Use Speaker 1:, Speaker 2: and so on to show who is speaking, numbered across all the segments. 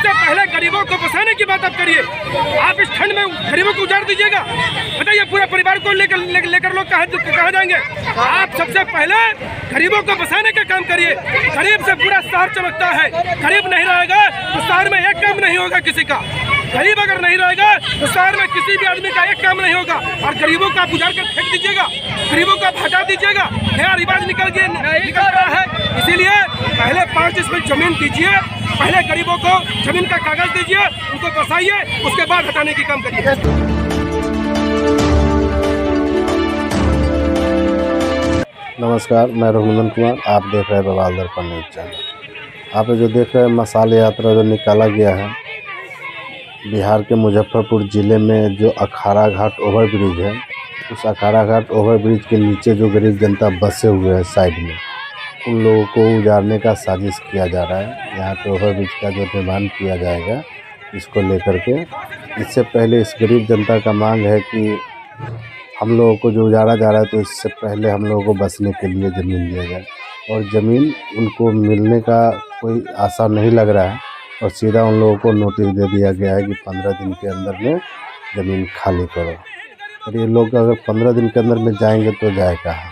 Speaker 1: सबसे पहले गरीबों को बसाने की बात आप करिए। आप इस ठंड में गरीबों को उजाड़ दीजिएगा, बताइए पूरे परिवार को लेकर लोग कहाँ जाएंगे? आप सबसे पहले गरीबों को बसाने का काम करिए। गरीब से पूरा शहर चमकता है। गरीब नहीं रहेगा तो शहर में एक काम नहीं होगा किसी का। गरीब अगर नहीं रहेगा तो शहर में किसी भी आदमी का एक काम नहीं होगा। और गरीबों का आप उजाड़ कर फेंक दीजिएगा, गरीबों का आप हटा दीजिएगा, नया रिवाज निकल रहा है। इसीलिए पहले 5 डिसमिल जमीन दीजिए, पहले गरीबों को जमीन का कागज दीजिए, उनको बसाइए, उसके बाद हटाने की काम करिए।
Speaker 2: नमस्कार, मैं रघुनंदन कुमार, आप देख रहे हैं बवाल दर्पण न्यूज चैनल। आप जो देख रहे हैं मसाल यात्रा जो निकाला गया है बिहार के मुजफ्फरपुर ज़िले में, जो अखाड़ा घाट ओवरब्रिज है, उस अखाड़ा घाट ओवरब्रिज के नीचे जो गरीब जनता बसे हुए हैं साइड में, उन लोगों को उजाड़ने का साजिश किया जा रहा है। यहाँ पे ओवरब्रिज का जो निर्माण किया जाएगा इसको लेकर के, इससे पहले इस गरीब जनता का मांग है कि हम लोगों को जो उजाड़ा जा रहा है तो इससे पहले हम लोगों को बसने के लिए ज़मीन दिया जाए, और ज़मीन उनको मिलने का कोई आशा नहीं लग रहा है। और सीधा उन लोगों को नोटिस दे दिया गया है कि 15 दिन के अंदर में ज़मीन खाली करो। और ये लोग अगर 15 दिन के अंदर में जाएंगे तो जाए कहाँ?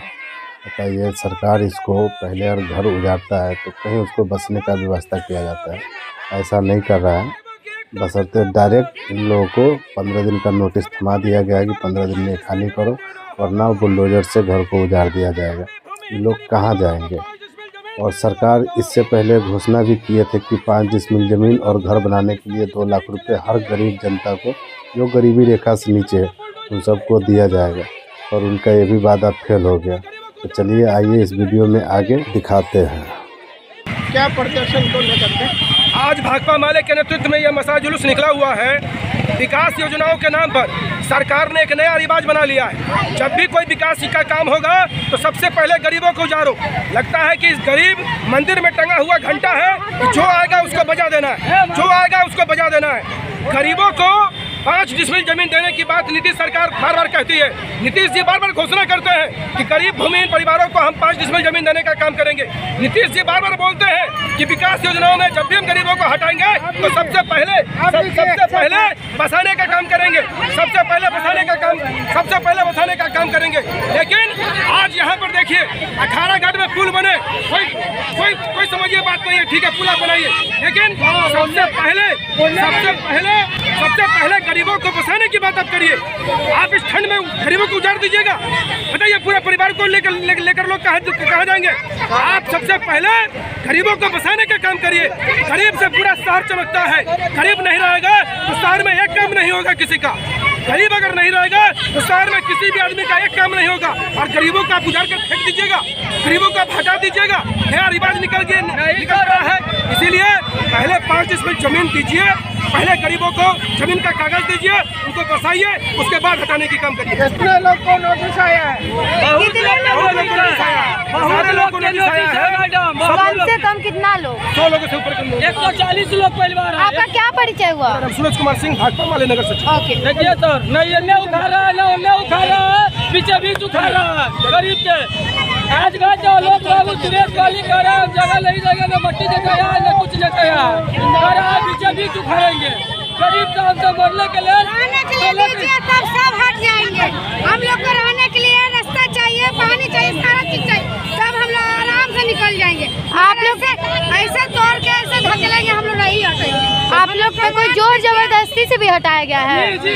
Speaker 2: बताइए। सरकार इसको पहले अगर घर उजाड़ता है तो कहीं उसको बसने का व्यवस्था किया जाता है, ऐसा नहीं कर रहा है। बशर्ते डायरेक्ट इन लोगों को 15 दिन का नोटिस थमा दिया गया है कि 15 दिन में खाली करो, वरना बुलडोजर से घर को उजाड़ दिया जाएगा। ये लोग कहाँ जाएंगे? और सरकार इससे पहले घोषणा भी किए थे कि 5 डिसमिल ज़मीन और घर बनाने के लिए 2 लाख रुपए हर गरीब जनता को, जो गरीबी रेखा से नीचे है, उन सबको दिया जाएगा, और उनका ये भी वादा फेल हो गया। तो चलिए आइए इस वीडियो में आगे दिखाते हैं।
Speaker 1: क्या प्रदर्शन को लेकर के आज भाकपा माले के नेतृत्व में यह मसा जुलूस निकला हुआ है। विकास योजनाओं के नाम पर सरकार ने एक नया रिवाज बना लिया है। जब भी कोई विकास का काम होगा तो सबसे पहले गरीबों को उजाड़ो। लगता है कि इस गरीब मंदिर में टंगा हुआ घंटा है, जो आएगा उसको बजा देना है, जो आएगा उसको बजा देना है। गरीबों को 5 डिसमिल जमीन देने की बात नीतीश सरकार बार बार कहती है। नीतीश जी बार बार घोषणा करते हैं कि गरीब भूमिहीन परिवारों को हम 5 डिसमिल जमीन देने का काम करेंगे। नीतीश जी बार बार बोलते हैं कि विकास योजनाओं में जब भी हम गरीबों को हटाएंगे तो सबसे पहले बसाने का काम करेंगे, सबसे पहले बसाने का काम करेंगे। लेकिन आज यहाँ पर देखिए, अखाड़ा घाट में पुल बने, कोई समझिए बात नहीं है, ठीक है, पुल बनाइए, लेकिन सबसे पहले गरीबों को बसाने की बात आप करिए। आप इस ठंड में गरीबों को उजाड़ दीजिएगा, बताइए पूरे परिवार को लेकर लोग कहाँ जाएंगे? आप सबसे पहले गरीबों को बसाने का काम करिए। गरीब से पूरा शहर चमकता है। गरीब नहीं रहेगा तो शहर में एक काम नहीं होगा किसी का। गरीब अगर नहीं रहेगा तो शहर में किसी भी आदमी का एक काम नहीं होगा। और गरीबों का आप उजाड़ कर फेंक दीजिएगा, गरीबों का आप हटा दीजिएगा, नया रिवाज निकल रहा है। इसीलिए पहले 5 डिसमिल जमीन दीजिए, पहले गरीबों को जमीन का कागज दीजिए, उनको बसाइए, उसके बाद हटाने की काम करिए। कितने लोग को नोटिस आया है? बहुत लोगों को नोटिस आया है।
Speaker 3: कम से कम कितना लोग?
Speaker 1: 100 लोगों से ऊपर
Speaker 3: 140 लोग पहली बार। आपका क्या परिचय हुआ?
Speaker 1: सूरज कुमार सिंह, भाकपा माले नगर सचिव।
Speaker 4: देखिए सर, न ये उठा रहा है, न उठा रहा है, बीच उठा रहा है गरीब के। आज का जो लोग सुरेश गाली कर रहे हैं, जगह नहीं जगह, न मट्टी जगह है, न कुछ जगह है, बीच उखाड़ेंगे गरीब का। हमसे मरने के लिए
Speaker 3: तब सब हट जाएंगे। हम लोग को रहने के लिए रास्ता चाहिए, पानी चाहिए, सारा चीज चाहिए, तब हम लोग आराम से निकल जाएंगे। आप लोग ऐसे तोड़ के ऐसे धकेलेंगे, हम लोग नहीं हटेंगे। आप लोग पे कोई जोर जबरदस्ती से भी हटाया गया है?
Speaker 4: जी।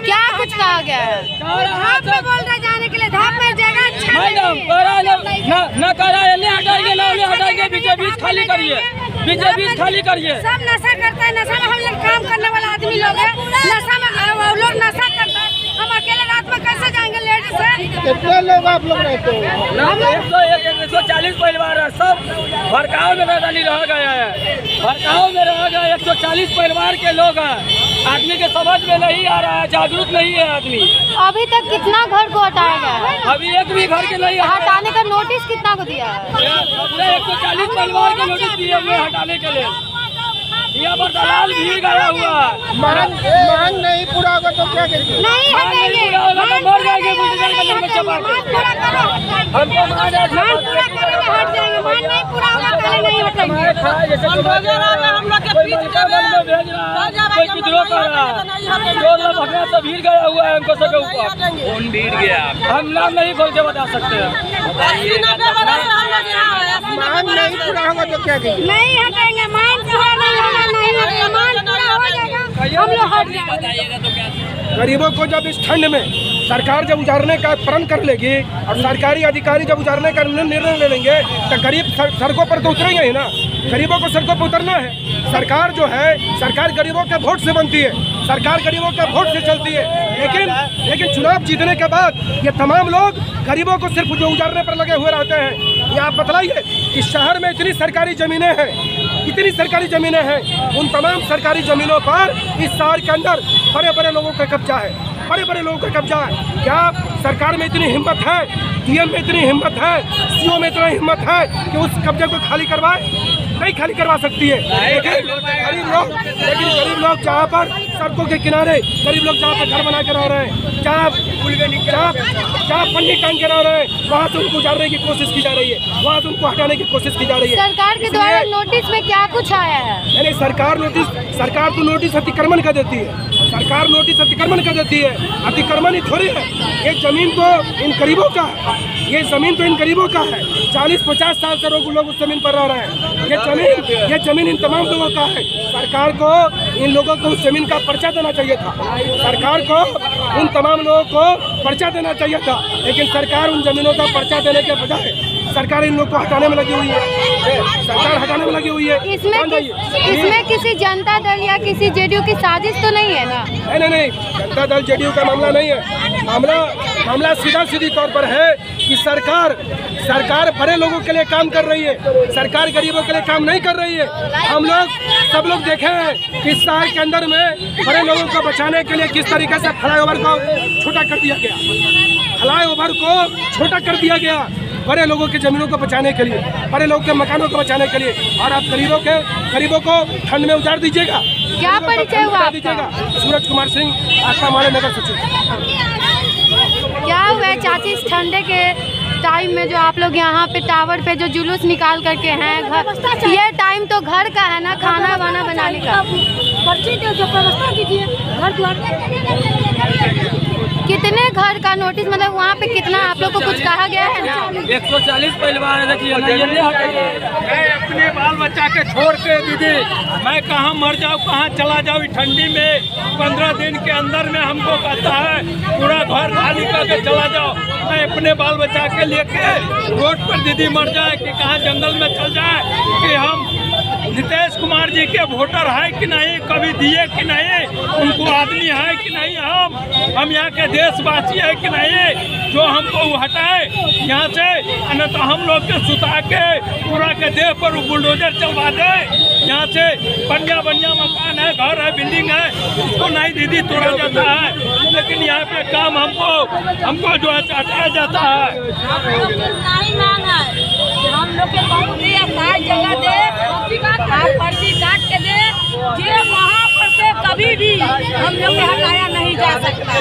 Speaker 3: क्या कुछ कहा गया है? धाम पे बोल रहे जाने के लिए, धाम में जगह
Speaker 4: मैडम न हटाएंगे, बीच खाली करिए, बीच खाली करिए।
Speaker 3: सब नशा करता है, नशा में हम लोग काम करने वाला आदमी लोग है, नशा में वो लोग नशा करता है। हम अकेले रात में कैसे जाएंगे लेडीज से?
Speaker 1: कितने लोग आप लोग रहते हो?
Speaker 4: 140 परिवार है, सब भड़काव में राजधानी रह गया है। भड़काव में रह गया 140 परिवार के लोग हैं। आदमी के समझ में नहीं आ रहा है, जागरूक नहीं है आदमी।
Speaker 3: अभी तक कितना घर को हटाया गया है?
Speaker 4: अभी एक भी घर के नहीं
Speaker 3: हटाने का नोटिस कितना को दिया है?
Speaker 4: 140 परिवार के नोटिस दिए हुए हटाने के लिए। यहाँ पर दलाल भी गया हुआ है।
Speaker 1: मांग नहीं पूरा होगा तो क्या करेंगे?
Speaker 3: नहीं हटेंगे,
Speaker 4: पूरा होगा तो मर जाएंगे। हमको
Speaker 3: मान पूरा करेंगे, हट जाएंगे। मान नहीं पूरा होगा पहले नहीं हटेंगे।
Speaker 4: हम लोग के बीच भगना तो भीड़ गया हुआ है हमको सबके ऊपर। कौन भीड़ गया? हम नाम नहीं खोल के बता सकते हैं।
Speaker 3: नहीं हटेंगे, मान पूरा नहीं होगा, नहीं हटेंगे, मान पूरा हो जाएगा हम लोग हट जाएंगे।
Speaker 1: गरीबों को जब इस ठंड में सरकार जब उजारने का प्रण कर लेगी और सरकारी अधिकारी जब उजारने का निर्णय ले लेंगे तो गरीब सड़कों पर तो उतरेंगे ही ना। गरीबों को सड़कों पर उतरना है। सरकार जो है, सरकार गरीबों के वोट से बनती है, सरकार गरीबों के वोट से चलती है। लेकिन चुनाव जीतने के बाद ये तमाम लोग गरीबों को सिर्फ जो उजारने पर लगे हुए रहते हैं। ये आप बतलाइए कि शहर में इतनी सरकारी ज़मीनें हैं, इतनी सरकारी ज़मीनें हैं, उन तमाम सरकारी ज़मीनों पर इस शहर के अंदर बड़े बड़े लोगों का कब्जा है, बड़े बड़े लोगों का कब्जा है। क्या सरकार में इतनी हिम्मत है, डीएम में इतनी हिम्मत है, सीओ में इतना हिम्मत है कि उस कब्जे को खाली करवाए? नहीं खाली करवा सकती है। लेकिन गरीब लोग जहाँ पर सड़कों के किनारे, गरीब लोग जहाँ पर घर बना के रह रहे हैं, जहाँ पन्नी टांग के रह रहे हैं, वहाँ से उनको उजारने की कोशिश की जा रही है, वहाँ से उनको हटाने की कोशिश की जा रही है।
Speaker 3: सरकार के द्वारा नोटिस में क्या कुछ आया है?
Speaker 1: यानी सरकार तो नोटिस अतिक्रमण का देती है, सरकार नोटिस अतिक्रमण का देती है। अतिक्रमण ही थोड़ी है, ये जमीन तो इन गरीबों का है, ये जमीन तो इन गरीबों का है। 40-50 साल से लोग उस जमीन पर रह रहे हैं। ये जमीन इन तमाम लोगों का है। सरकार को इन लोगों को उस जमीन का पर्चा देना चाहिए था, सरकार को उन तमाम लोगों को पर्चा देना चाहिए था। लेकिन सरकार उन जमीनों का पर्चा देने के बजाय सरकार इन लोगों को हटाने में लगी हुई है, सरकार हटाने में लगी हुई है।
Speaker 3: इसमें किसी जनता दल या किसी जेडीयू की साजिश तो नहीं है ना?
Speaker 1: नहीं, जनता दल जेडीयू का मामला नहीं है। मामला सीधी तौर पर है कि सरकार बड़े लोगों के लिए काम कर रही है, सरकार गरीबों के लिए काम नहीं कर रही है। सब लोग देखे हैं कि इस शहर के अंदर में बड़े लोगों को बचाने के लिए किस तरीके से फ्लाईओवर को छोटा कर दिया गया, फ्लाईओवर को छोटा कर दिया गया बड़े लोगों की जमीनों को बचाने के लिए, बड़े लोगों के मकानों को बचाने के लिए। और आप गरीबों को ठंड में उतार दीजिएगा।
Speaker 3: क्या परिचय हुआ आपका?
Speaker 1: सूरज कुमार सिंह, आपका हमारे नगर सचिव।
Speaker 3: क्या हुआ चाची, इस ठंडे के टाइम में जो आप लोग यहाँ पे टावर पे जो जुलूस निकाल करके हैं, ये टाइम तो घर का है ना, खाना वाना बनाने का।
Speaker 5: पर्ची दो, जो व्यवस्था कीजिए घर द्वार।
Speaker 3: कितने घर का नोटिस, मतलब वहाँ पे कितना आप लोग को कुछ कहा गया है?
Speaker 4: 140 परिवार है। मैं अपने बाल बच्चा के छोड़ के दीदी, मैं कहाँ मर जाऊँ, कहाँ चला जाऊँ ठंडी में। 15 दिन के अंदर में हमको कहता है पूरा घर खाली करके चला जाओ। मैं अपने बाल बच्चा के लेके रोड पर दीदी मर जाए कि कहाँ जंगल में चल जाए कि हम नीतीश कुमार जी के वोटर है कि नहीं, कभी दिए कि नहीं, उनको आदमी है कि नहीं, हम यहाँ के देशवासी है कि नहीं, जो हमको हटाए यहाँ से। न तो हम लोग के सुता के पूरा के देह पर बुलडोजर चलवा दे। यहाँ से बढ़िया मकान है, घर है, बिल्डिंग है, उसको नहीं दीदी तोड़ा जाता है। लेकिन यहाँ पे काम हमको जो है हटाया जाता है।
Speaker 5: हम लोग के बहुत ही आसान जगह दे, आप पर्ची काट के दे, ये वहाँ पर से कभी भी हम लोग के हटाया नहीं जा सकता।